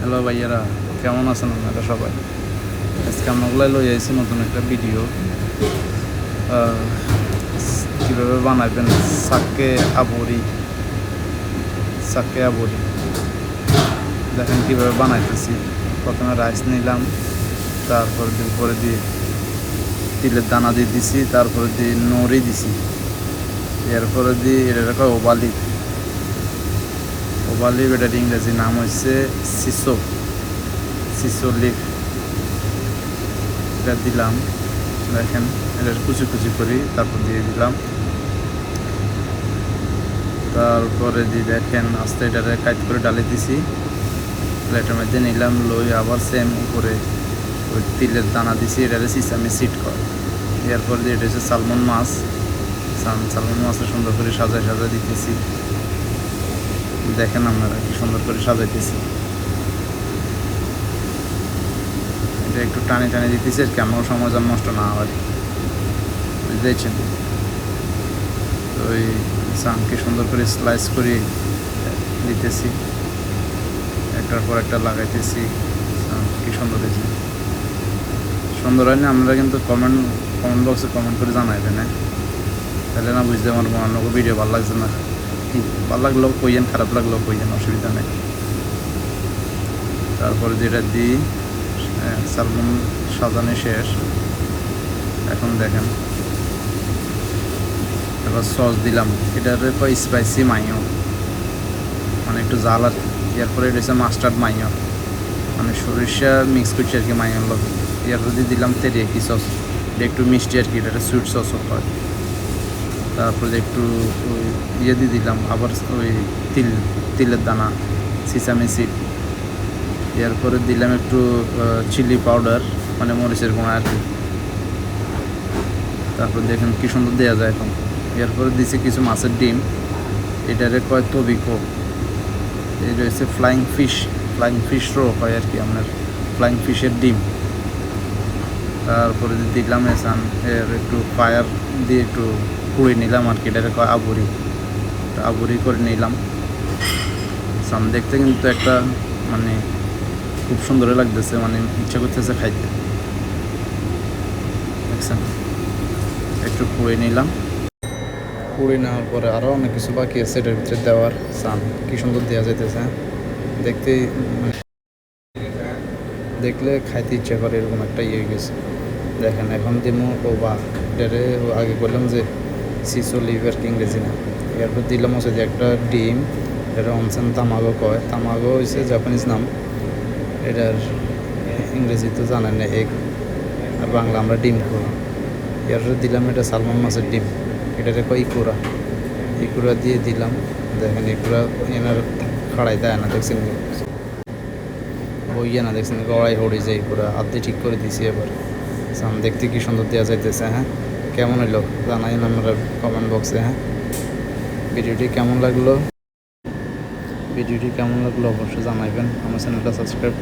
Hello ভাইয়ারা, কেমন আছেন আপনারা সবাই? আজকে আমরা লই আইছি নতুন একটা ভিডিও। কীভাবে বানাবেন সাকে আবরি। দেখেন কীভাবে বানাইতেছি। প্রথমে রাইস নিলাম, তারপর উপরে দিয়ে তিলের দানা দিয়ে দিছি, তারপরে দিয়ে নড়ি দিছি, এরপরে দিয়ে এটা রাখা ওবালি। এটার ইংরেজি নাম হচ্ছে সিসো লিফ। এটা দিলাম, দেখেন এটা কুচি কুচি করি, তারপর দিয়ে দিলাম। তারপরে দিয়ে দেখেন আস্তে এটারে কাট করে ডালি দিছি, প্লেটের মধ্যে নিলাম, লই আবার সেম উপরে ওই তিলের দানা দিছি, এটারে সিসামি সিট কর। এরপর দিয়ে এটা হচ্ছে সালমন মাছটা সুন্দর করে সাজায় দিতেছি। দেখেন আপনারা কি সুন্দর করে সাজাইতেছি। এটা একটু টানে দিতেছি আর কি, আমার সময় যেন নষ্ট না হয়, বুঝতেছেন? তো ওই সামকে সুন্দর করে স্লাইস করে দিতেছি, একটার পর একটা লাগাইতেছি। কি সুন্দর হয়েছে, সুন্দর হয় না? আপনারা কিন্তু কমেন্ট বক্সে কমেন্ট করে জানাইবেন, হ্যাঁ? তাহলে না বুঝতে আমার বানানো ভিডিও ভালো লাগছে না। ভালো লাগলেও কইয়েন, খারাপ লাগলেও কইয়েন, অসুবিধা নেই। তারপরে যেটা দিই, সালমন সাজানো শেষ। এখন দেখেন এবার সস দিলাম, এটার স্পাইসি মাইও, মানে একটু জাল আর কি। এরপরে এটা হচ্ছে মাস্টার্ড মাইও, মানে সরিষা মিক্স করছি আর কি মাইওর লোক। এরপর দিয়ে দিলাম তেরিয়াকি সস, এটা একটু মিষ্টি আর কি, এটা সুইট সসও হয়। তারপরে একটু ওই দিয়ে দিলাম আবার ওই তিলের দানা, সিসামি সিড। এরপরে দিলাম একটু চিলি পাউডার, মানে মরিচের গুঁড়া আর কি। তারপর দেখেন কি সুন্দর দেওয়া যায় এখন। এরপরে দিছি কিছু মাছের ডিম, এটারে কয় তবিকো। এটা হচ্ছে ফ্লাইং ফিশ রো হয় আর কি, আপনার ফ্লাইং ফিশের ডিম। তারপরে দিলাম এসান এর একটু ফায়ার দিয়ে একটু পুড়ে নিলাম আর কি, এটারে কয় আবুরি করে নিলাম। সাম দেখতে কিন্তু একটা মানে খুব সুন্দর লাগতেছে, মানে ইচ্ছা করতেছে খাইতে, দেখছেন? একটু পুড়ে নিলাম। পুড়ে নেওয়ার পরে আরও অনেক কিছু বাকি আছে এটার ভিতরে দেওয়ার। সান কি সুন্দর দেওয়া যাইতেছে, দেখতেই দেখলে খাইতে ইচ্ছা করে, এরকম একটা ইয়ে গেছে। দেখেন এখন দিমো বা এটারে আগে বললাম যে সিসো লিভার কি ইংরেজি না। এরপর দিলাম হচ্ছে যে একটা ডিম, এটা অনসেন তামাগো কয়। তামাগো হচ্ছে জাপানিজ নাম, এটার ইংরেজি তো জানেন না, এগ, আর বাংলা আমরা ডিম করি। এরপরে দিলাম এটা সালমন মাছের ডিম, এটারে কয় ইকুরা দিয়ে দিলাম। দেখেন ইকুরা এনার খাড়াই দেয় না, দেখছেন? বইয়ে না, দেখছেন গড়াই হড়ি যায় ইকুরা, আধি ঠিক করে দিছি। এবার সাম দেখতে কি সুন্দর দেওয়া যাইতেছে, হ্যাঁ? কেমন হইলো জানাইন আমরা কমেন্ট বক্সে, হ্যাঁ? ভিডিওটি কেমন লাগলো অবশ্যই জানাইবেন। আমার চ্যানেলটা সাবস্ক্রাইব